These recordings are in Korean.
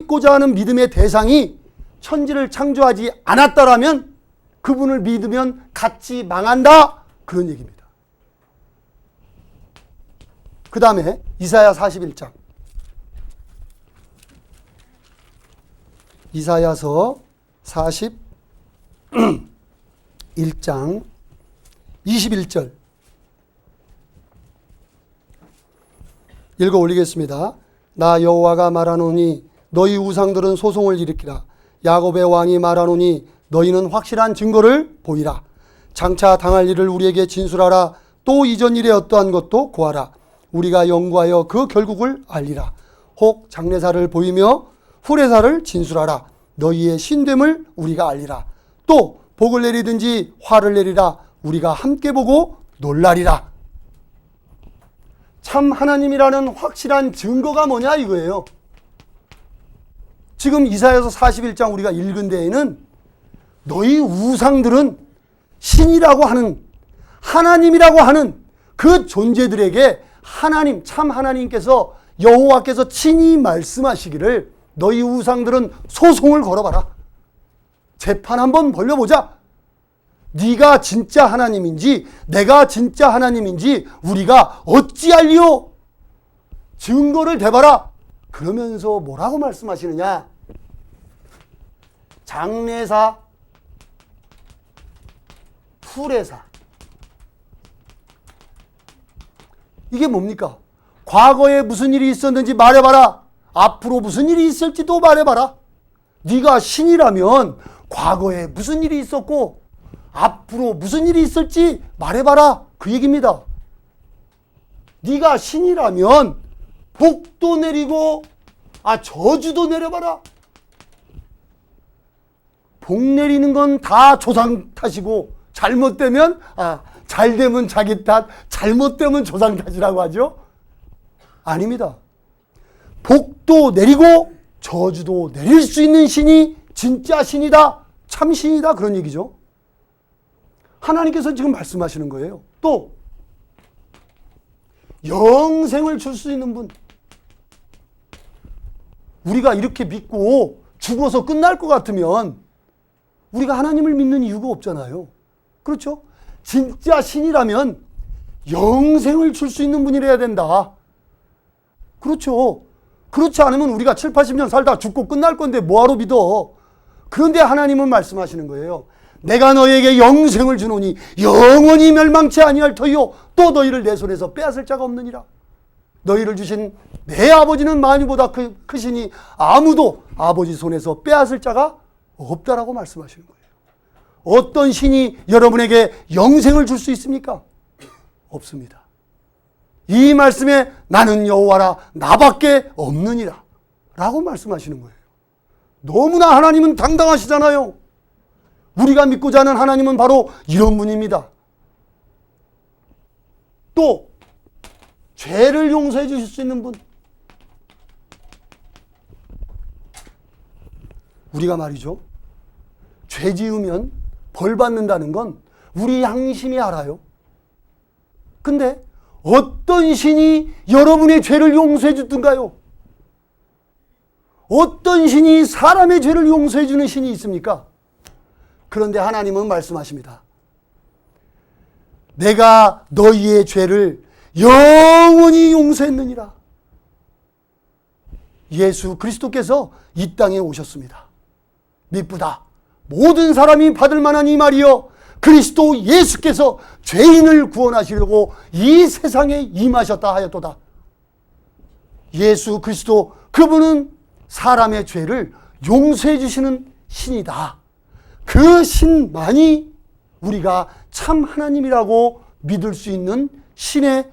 믿고자 하는 믿음의 대상이 천지를 창조하지 않았다라면 그분을 믿으면 같이 망한다, 그런 얘기입니다. 그 다음에 이사야 41장. 이사야서 41장 21절 읽어 올리겠습니다. 나 여호와가 말하노니 너희 우상들은 소송을 일으키라. 야곱의 왕이 말하노니 너희는 확실한 증거를 보이라. 장차 당할 일을 우리에게 진술하라. 또 이전 일에 어떠한 것도 고하라. 우리가 연구하여 그 결국을 알리라. 혹 장래사를 보이며 후래사를 진술하라. 너희의 신됨을 우리가 알리라. 또 복을 내리든지 화를 내리라. 우리가 함께 보고 놀라리라. 참 하나님이라는 확실한 증거가 뭐냐 이거예요. 지금 이사야서 41장 우리가 읽은 데에는 너희 우상들은 신이라고 하는, 하나님이라고 하는 그 존재들에게 하나님, 참 하나님께서, 여호와께서 친히 말씀하시기를 너희 우상들은 소송을 걸어봐라. 재판 한번 벌려보자. 네가 진짜 하나님인지 내가 진짜 하나님인지 우리가 어찌알리오? 증거를 대봐라. 그러면서 뭐라고 말씀하시느냐? 장래사, 후래사. 이게 뭡니까? 과거에 무슨 일이 있었는지 말해봐라. 앞으로 무슨 일이 있을지도 말해봐라. 네가 신이라면 과거에 무슨 일이 있었고 앞으로 무슨 일이 있을지 말해봐라, 그 얘기입니다. 네가 신이라면 복도 내리고 저주도 내려봐라. 복 내리는 건 다 조상 탓이고 잘못되면 잘되면 자기 탓, 잘못되면 조상 탓이라고 하죠. 아닙니다. 복도 내리고 저주도 내릴 수 있는 신이 진짜 신이다, 참 신이다, 그런 얘기죠. 하나님께서 지금 말씀하시는 거예요. 또 영생을 줄 수 있는 분, 우리가 이렇게 믿고 죽어서 끝날 것 같으면 우리가 하나님을 믿는 이유가 없잖아요. 그렇죠? 진짜 신이라면 영생을 줄 수 있는 분이라야 된다. 그렇죠? 그렇지 않으면 우리가 7, 80년 살다 죽고 끝날 건데 뭐하러 믿어? 그런데 하나님은 말씀하시는 거예요. 내가 너에게 영생을 주노니 영원히 멸망치 아니할 터이요 또 너희를 내 손에서 빼앗을 자가 없느니라. 너희를 주신 내 아버지는 만유보다 크시니 아무도 아버지 손에서 빼앗을 자가 없다라고 말씀하시는 거예요. 어떤 신이 여러분에게 영생을 줄 수 있습니까? 없습니다. 이 말씀에 나는 여호와라 나밖에 없느니라 라고 말씀하시는 거예요. 너무나 하나님은 당당하시잖아요. 우리가 믿고자 하는 하나님은 바로 이런 분입니다. 또 죄를 용서해 주실 수 있는 분. 우리가 말이죠, 죄 지으면 벌 받는다는 건 우리 양심이 알아요. 근데 어떤 신이 여러분의 죄를 용서해 주든가요? 어떤 신이 사람의 죄를 용서해 주는 신이 있습니까? 그런데 하나님은 말씀하십니다. 내가 너희의 죄를 영원히 용서했느니라. 예수 그리스도께서 이 땅에 오셨습니다. 미쁘다. 모든 사람이 받을 만한 이 말이여, 그리스도 예수께서 죄인을 구원하시려고 이 세상에 임하셨다 하였도다. 예수 그리스도, 그분은 사람의 죄를 용서해 주시는 신이다. 그 신만이 우리가 참 하나님이라고 믿을 수 있는 신의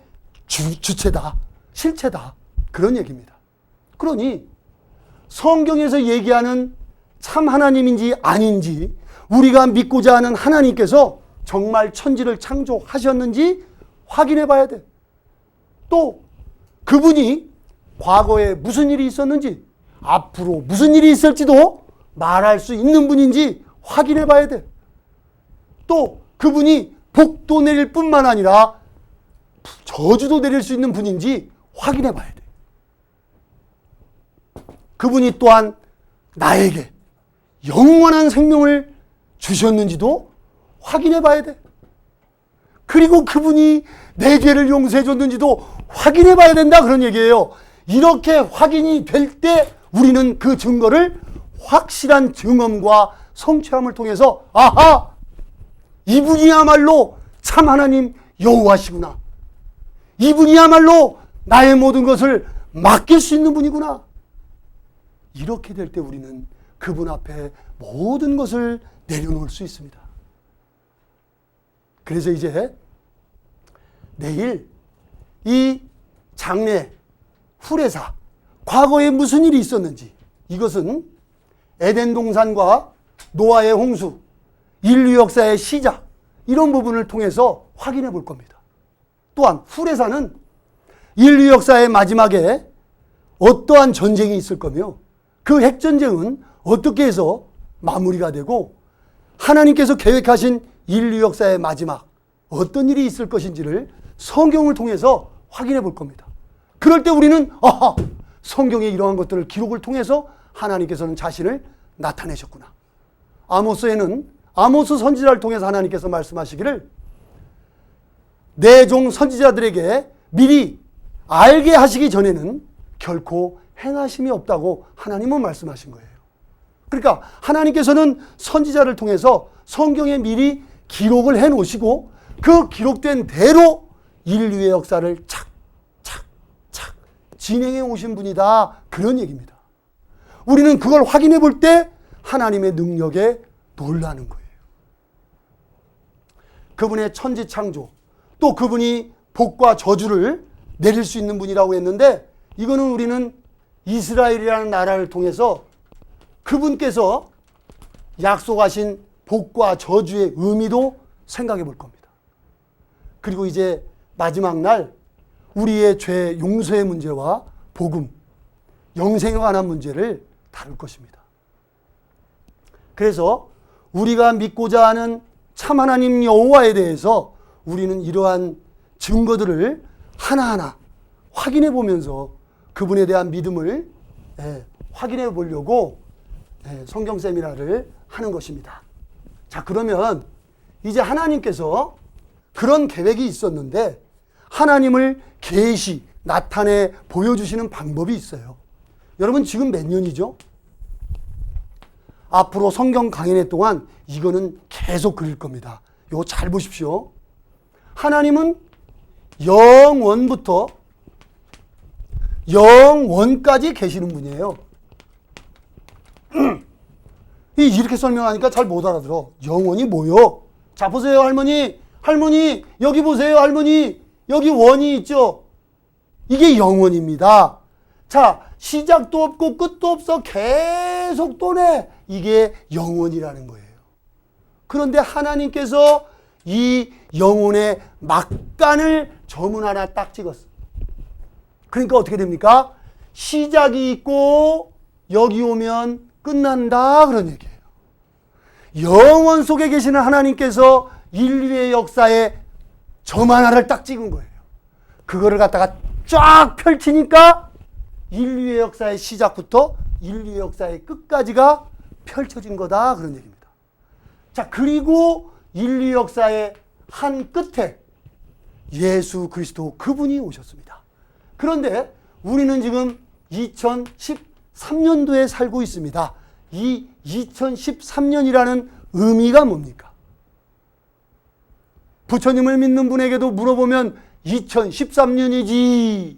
주체다, 실체다, 그런 얘기입니다. 그러니 성경에서 얘기하는 참 하나님인지 아닌지, 우리가 믿고자 하는 하나님께서 정말 천지를 창조하셨는지 확인해 봐야 돼. 또 그분이 과거에 무슨 일이 있었는지 앞으로 무슨 일이 있을지도 말할 수 있는 분인지 확인해 봐야 돼. 또 그분이 복도 내릴 뿐만 아니라 저주도 내릴 수 있는 분인지 확인해 봐야 돼. 그분이 또한 나에게 영원한 생명을 주셨는지도 확인해 봐야 돼. 그리고 그분이 내 죄를 용서해 줬는지도 확인해 봐야 된다, 그런 얘기예요. 이렇게 확인이 될 때 우리는 그 증거를 확실한 증언과 성취함을 통해서 아하! 이분이야말로 참 하나님 여호와시구나. 이분이야말로 나의 모든 것을 맡길 수 있는 분이구나. 이렇게 될 때 우리는 그분 앞에 모든 것을 내려놓을 수 있습니다. 그래서 이제 내일 이 장래 후레사, 과거에 무슨 일이 있었는지, 이것은 에덴 동산과 노아의 홍수, 인류 역사의 시작, 이런 부분을 통해서 확인해 볼 겁니다. 또한 후레사는 인류 역사의 마지막에 어떠한 전쟁이 있을 거며 그 핵전쟁은 어떻게 해서 마무리가 되고 하나님께서 계획하신 인류 역사의 마지막 어떤 일이 있을 것인지를 성경을 통해서 확인해 볼 겁니다. 그럴 때 우리는 아하! 성경의 이러한 것들을 기록을 통해서 하나님께서는 자신을 나타내셨구나. 아모스에는 아모스 선지자를 통해서 하나님께서 말씀하시기를 내 종 선지자들에게 미리 알게 하시기 전에는 결코 행하심이 없다고 하나님은 말씀하신 거예요. 그러니까 하나님께서는 선지자를 통해서 성경에 미리 기록을 해 놓으시고 그 기록된 대로 인류의 역사를 착착착 진행해 오신 분이다, 그런 얘기입니다. 우리는 그걸 확인해 볼 때 하나님의 능력에 놀라는 거예요. 그분의 천지창조, 또 그분이 복과 저주를 내릴 수 있는 분이라고 했는데, 이거는 우리는 이스라엘이라는 나라를 통해서 그분께서 약속하신 복과 저주의 의미도 생각해 볼 겁니다. 그리고 이제 마지막 날 우리의 죄 용서의 문제와 복음, 영생에 관한 문제를 다룰 것입니다. 그래서 우리가 믿고자 하는 참 하나님 여호와에 대해서 우리는 이러한 증거들을 하나하나 확인해 보면서 그분에 대한 믿음을 확인해 보려고 성경 세미나를 하는 것입니다. 자, 그러면 이제 하나님께서 그런 계획이 있었는데 하나님을 계시, 나타내 보여주시는 방법이 있어요. 여러분 지금 몇 년이죠? 앞으로 성경 강연회 동안 이거는 계속 그릴 겁니다. 이거 잘 보십시오. 하나님은 영원부터 영원까지 계시는 분이에요. 이렇게 설명하니까 잘 못 알아들어. 영원이 뭐요? 자, 보세요, 할머니. 할머니, 여기 보세요, 할머니. 여기 원이 있죠? 이게 영원입니다. 자, 시작도 없고 끝도 없어. 계속 도네. 이게 영원이라는 거예요. 그런데 하나님께서 이 영혼의 막간을 점은 하나 딱 찍었어. 그러니까 어떻게 됩니까? 시작이 있고 여기 오면 끝난다, 그런 얘기예요. 영원 속에 계시는 하나님께서 인류의 역사에 점 하나를 딱 찍은 거예요. 그거를 갖다가 쫙 펼치니까 인류의 역사의 시작부터 인류의 역사의 끝까지가 펼쳐진 거다, 그런 얘기입니다. 자, 그리고 인류 역사의 한 끝에 예수 그리스도 그분이 오셨습니다. 그런데 우리는 지금 2013년도에 살고 있습니다. 이 2013년이라는 의미가 뭡니까? 부처님을 믿는 분에게도 물어보면 2013년이지.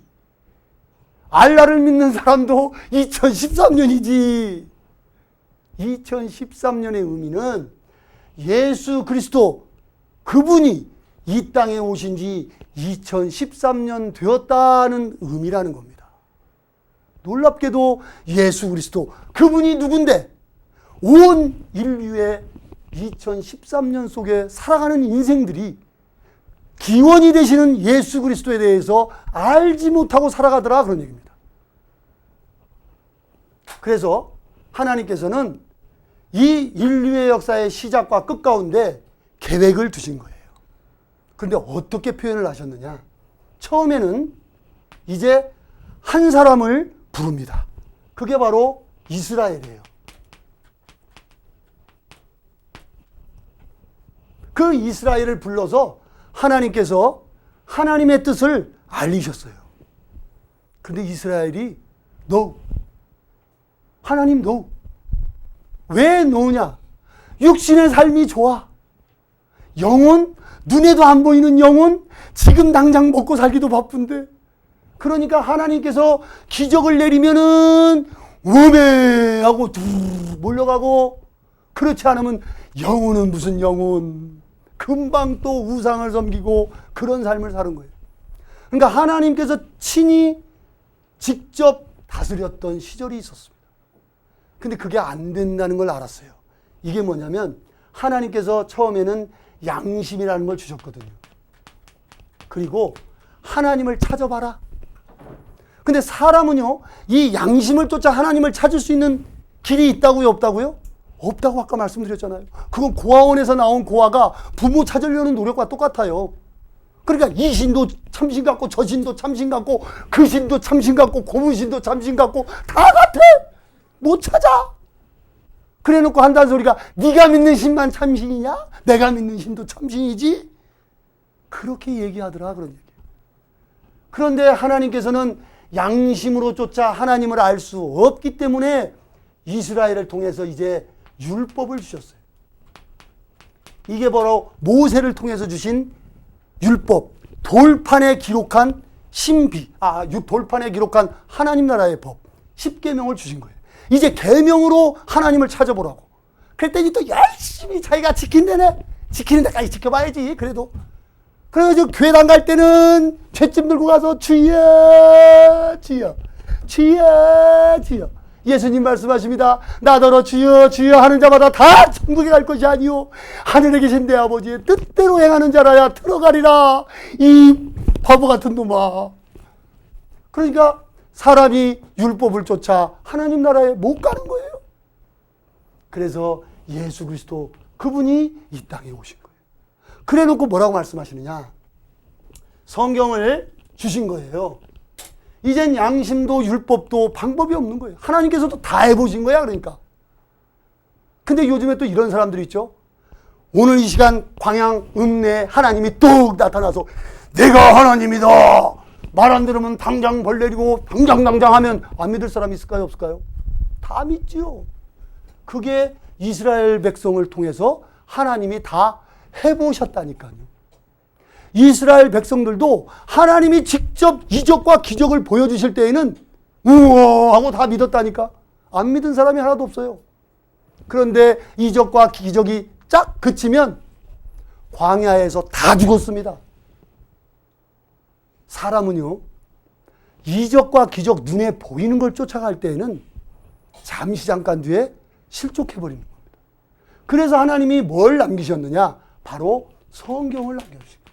알라를 믿는 사람도 2013년이지. 2013년의 의미는 예수 그리스도 그분이 이 땅에 오신 지 2013년 되었다는 의미라는 겁니다. 놀랍게도 예수 그리스도 그분이 누군데 온 인류의 2013년 속에 살아가는 인생들이 기원이 되시는 예수 그리스도에 대해서 알지 못하고 살아가더라, 그런 얘기입니다. 그래서 하나님께서는 이 인류의 역사의 시작과 끝 가운데 계획을 두신 거예요. 그런데 어떻게 표현을 하셨느냐? 처음에는 이제 한 사람을 부릅니다. 그게 바로 이스라엘이에요. 그 이스라엘을 불러서 하나님께서 하나님의 뜻을 알리셨어요. 그런데 이스라엘이 no. 하나님 no. 왜 no냐? 육신의 삶이 좋아. 영혼, 눈에도 안 보이는 영혼, 지금 당장 먹고 살기도 바쁜데. 그러니까 하나님께서 기적을 내리면은 우메 하고 두 몰려가고, 그렇지 않으면 영혼은 무슨 영혼. 금방 또 우상을 섬기고 그런 삶을 사는 거예요. 그러니까 하나님께서 친히 직접 다스렸던 시절이 있었습니다. 근데 그게 안 된다는 걸 알았어요. 이게 뭐냐면 하나님께서 처음에는 양심이라는 걸 주셨거든요. 그리고 하나님을 찾아봐라. 근데 사람은요, 이 양심을 쫓아 하나님을 찾을 수 있는 길이 있다고요, 없다고요? 없다고 아까 말씀드렸잖아요. 그건 고아원에서 나온 고아가 부모 찾으려는 노력과 똑같아요. 그러니까 이 신도 참신 같고 저 신도 참신 같고 그 신도 참신 같고 고무신도 참신 같고 다 같아. 못 찾아. 그래놓고 한다는 소리가 네가 믿는 신만 참신이냐? 내가 믿는 신도 참신이지? 그렇게 얘기하더라. 그런 얘기. 그런데 하나님께서는 양심으로 쫓아 하나님을 알 수 없기 때문에 이스라엘을 통해서 이제 율법을 주셨어요. 이게 바로 모세를 통해서 주신 율법, 돌판에 기록한 신비, 돌판에 기록한 하나님 나라의 법, 10계명을 주신 거예요. 이제 계명으로 하나님을 찾아보라고. 그랬더니 또 열심히 자기가 지킨다네. 지키는 데까지 지켜봐야지. 그래도. 그래서 교회당 갈 때는 죄짐 들고 가서 주여, 주여, 주여, 주여. 예수님 말씀하십니다. 나더러 주여 주여 하는 자마다 다 천국에 갈 것이 아니오. 하늘에 계신 내 아버지의 뜻대로 행하는 자라야 들어가리라. 이 바보 같은 놈아. 그러니까 사람이 율법을 쫓아 하나님 나라에 못 가는 거예요. 그래서 예수 그리스도 그분이 이 땅에 오신 거예요. 그래 놓고 뭐라고 말씀하시느냐. 성경을 주신 거예요. 이젠 양심도 율법도 방법이 없는 거예요. 하나님께서도 다 해보신 거야. 그러니까. 근데 요즘에 또 이런 사람들이 있죠. 오늘 이 시간 광양 읍내에 하나님이 뚝 나타나서 내가 하나님이다. 말 안 들으면 당장 벌 내리고 당장 하면 안 믿을 사람이 있을까요? 없을까요? 다 믿지요. 그게 이스라엘 백성을 통해서 하나님이 다 해보셨다니까요. 이스라엘 백성들도 하나님이 직접 이적과 기적을 보여주실 때에는 우와 하고 다 믿었다니까. 안 믿은 사람이 하나도 없어요. 그런데 이적과 기적이 쫙 그치면 광야에서 다 죽었습니다. 사람은요, 이적과 기적 눈에 보이는 걸 쫓아갈 때에는 잠시 잠깐 뒤에 실족해버리는 겁니다. 그래서 하나님이 뭘 남기셨느냐? 바로 성경을 남겨주신 거예요.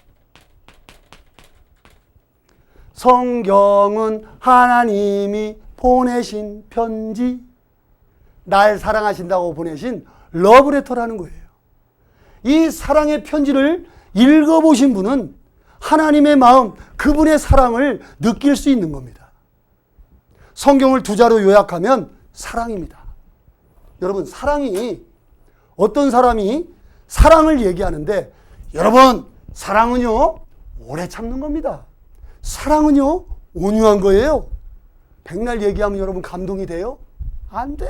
성경은 하나님이 보내신 편지, 날 사랑하신다고 보내신 러브레터라는 거예요. 이 사랑의 편지를 읽어보신 분은 하나님의 마음, 그분의 사랑을 느낄 수 있는 겁니다. 성경을 두 자로 요약하면 사랑입니다. 여러분, 사랑이, 어떤 사람이 사랑을 얘기하는데, 여러분, 사랑은요, 오래 참는 겁니다. 사랑은요, 온유한 거예요. 백날 얘기하면 여러분 감동이 돼요? 안 돼.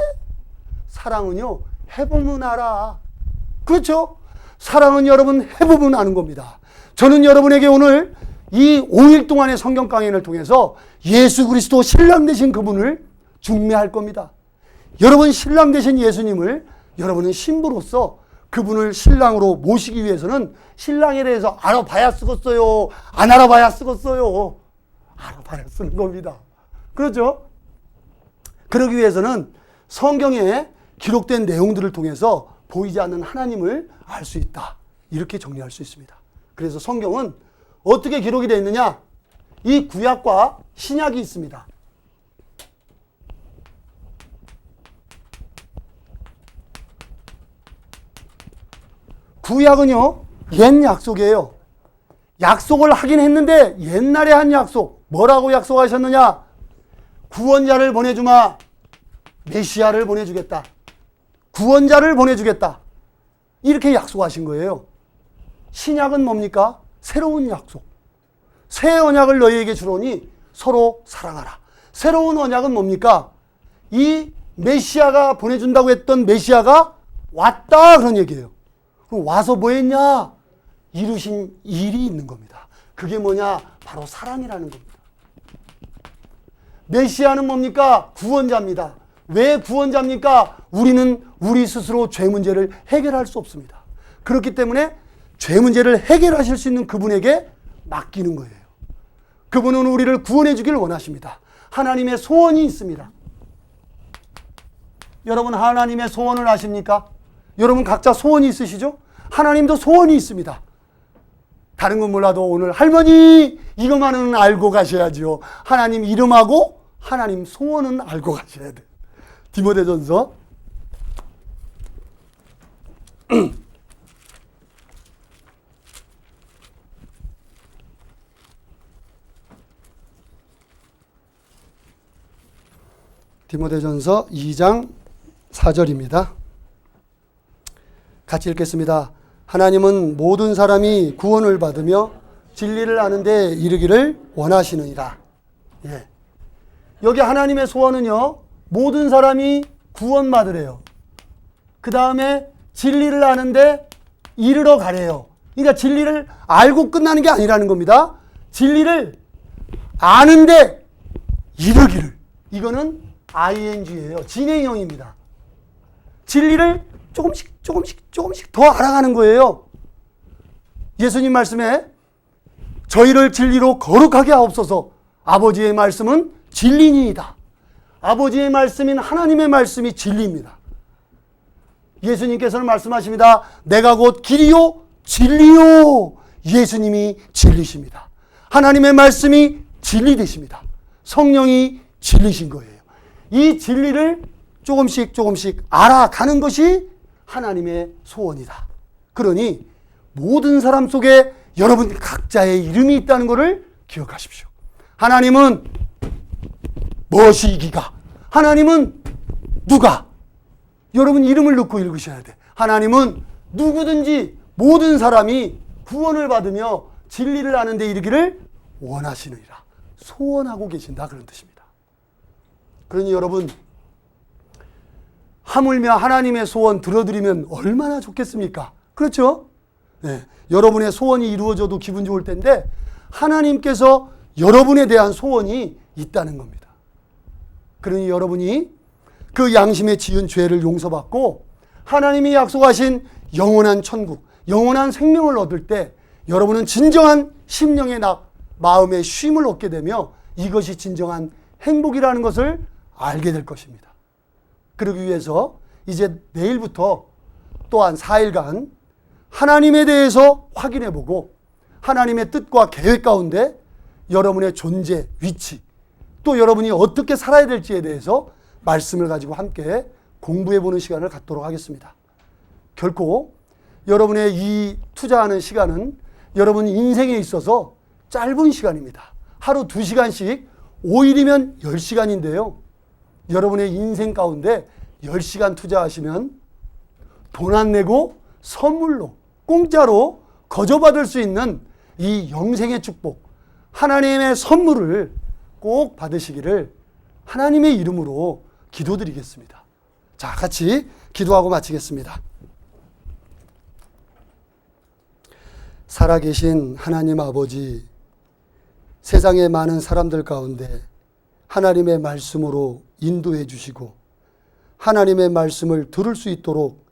사랑은요, 해보면 알아. 그렇죠? 사랑은 여러분 해보면 아는 겁니다. 저는 여러분에게 오늘 이 5일 동안의 성경 강연을 통해서 예수 그리스도 신랑 되신 그분을 중매할 겁니다. 여러분 신랑 되신 예수님을 여러분은 신부로서 그분을 신랑으로 모시기 위해서는 신랑에 대해서 알아봐야 쓰겠어요? 안 알아봐야 쓰겠어요? 알아봐야 쓰는 겁니다. 그렇죠? 그러기 위해서는 성경에 기록된 내용들을 통해서 보이지 않는 하나님을 알 수 있다. 이렇게 정리할 수 있습니다. 그래서 성경은 어떻게 기록이 되어 있느냐? 이 구약과 신약이 있습니다. 구약은요, 옛 약속이에요. 약속을 하긴 했는데 옛날에 한 약속. 뭐라고 약속하셨느냐? 구원자를 보내주마. 메시아를 보내주겠다. 구원자를 보내주겠다. 이렇게 약속하신 거예요. 신약은 뭡니까? 새로운 약속. 새 언약을 너희에게 주노니 서로 사랑하라. 새로운 언약은 뭡니까? 이 메시아가 보내준다고 했던 메시아가 왔다, 그런 얘기예요. 그럼 와서 뭐 했냐? 이루신 일이 있는 겁니다. 그게 뭐냐? 바로 사랑이라는 겁니다. 메시아는 뭡니까? 구원자입니다. 왜 구원자입니까? 우리는 우리 스스로 죄 문제를 해결할 수 없습니다. 그렇기 때문에 죄 문제를 해결하실 수 있는 그분에게 맡기는 거예요. 그분은 우리를 구원해 주길 원하십니다. 하나님의 소원이 있습니다. 여러분, 하나님의 소원을 아십니까? 여러분 각자 소원이 있으시죠? 하나님도 소원이 있습니다. 다른 건 몰라도 오늘 할머니 이것만은 알고 가셔야죠. 하나님 이름하고 하나님 소원은 알고 가셔야 돼요. 디모데전서 2장 4절입니다. 같이 읽겠습니다. 하나님은 모든 사람이 구원을 받으며 진리를 아는 데 이르기를 원하시느니라. 예. 여기 하나님의 소원은요, 모든 사람이 구원받으래요. 그 다음에 진리를 아는데 이르러 가래요. 그러니까 진리를 알고 끝나는 게 아니라는 겁니다. 진리를 아는데 이르기를. 이거는 ing예요. 진행형입니다. 진리를 조금씩 더 알아가는 거예요. 예수님 말씀에 저희를 진리로 거룩하게 하옵소서. 아버지의 말씀은 진리니이다. 아버지의 말씀인 하나님의 말씀이 진리입니다. 예수님께서는 말씀하십니다. 내가 곧 길이요 진리요. 예수님이 진리십니다. 하나님의 말씀이 진리 되십니다. 성령이 진리신 거예요. 이 진리를 조금씩 알아가는 것이 하나님의 소원이다. 그러니 모든 사람 속에 여러분 각자의 이름이 있다는 것을 기억하십시오. 하나님은 무엇이기가? 하나님은 누가? 여러분 이름을 넣고 읽으셔야 돼. 하나님은 누구든지 모든 사람이 구원을 받으며 진리를 아는 데 이르기를 원하시느니라. 소원하고 계신다, 그런 뜻입니다. 그러니 여러분, 하물며 하나님의 소원 들어드리면 얼마나 좋겠습니까? 그렇죠? 네. 여러분의 소원이 이루어져도 기분 좋을 텐데 하나님께서 여러분에 대한 소원이 있다는 겁니다. 그러니 여러분이 그 양심에 지은 죄를 용서받고 하나님이 약속하신 영원한 천국, 영원한 생명을 얻을 때 여러분은 진정한 심령의 마음의 쉼을 얻게 되며 이것이 진정한 행복이라는 것을 알게 될 것입니다. 그러기 위해서 이제 내일부터 또한 4일간 하나님에 대해서 확인해보고 하나님의 뜻과 계획 가운데 여러분의 존재, 위치, 또 여러분이 어떻게 살아야 될지에 대해서 말씀을 가지고 함께 공부해보는 시간을 갖도록 하겠습니다. 결코 여러분의 이 투자하는 시간은 여러분 인생에 있어서 짧은 시간입니다. 하루 2시간씩 5일이면 10시간인데요. 여러분의 인생 가운데 10시간 투자하시면 돈 안 내고 선물로 공짜로 거저받을 수 있는 이 영생의 축복, 하나님의 선물을 꼭 받으시기를 하나님의 이름으로 기도드리겠습니다. 자, 같이 기도하고 마치겠습니다. 살아계신 하나님 아버지, 세상의 많은 사람들 가운데 하나님의 말씀으로 인도해 주시고 하나님의 말씀을 들을 수 있도록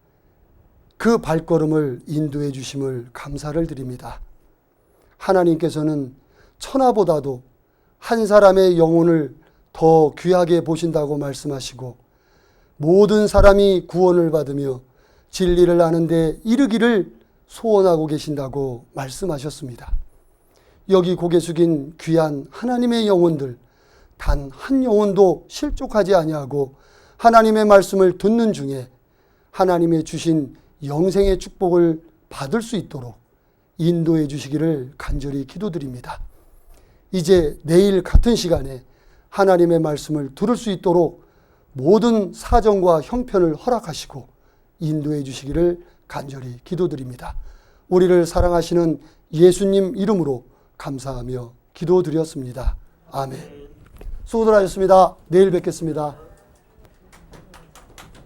그 발걸음을 인도해 주심을 감사를 드립니다. 하나님께서는 천하보다도 한 사람의 영혼을 더 귀하게 보신다고 말씀하시고 모든 사람이 구원을 받으며 진리를 아는 데 이르기를 소원하고 계신다고 말씀하셨습니다. 여기 고개 숙인 귀한 하나님의 영혼들 단 한 영혼도 실족하지 아니하고 하나님의 말씀을 듣는 중에 하나님의 주신 영생의 축복을 받을 수 있도록 인도해 주시기를 간절히 기도드립니다. 이제 내일 같은 시간에 하나님의 말씀을 들을 수 있도록 모든 사정과 형편을 허락하시고 인도해 주시기를 간절히 기도드립니다. 우리를 사랑하시는 예수님 이름으로 감사하며 기도드렸습니다. 아멘. 수고들 하셨습니다. 내일 뵙겠습니다.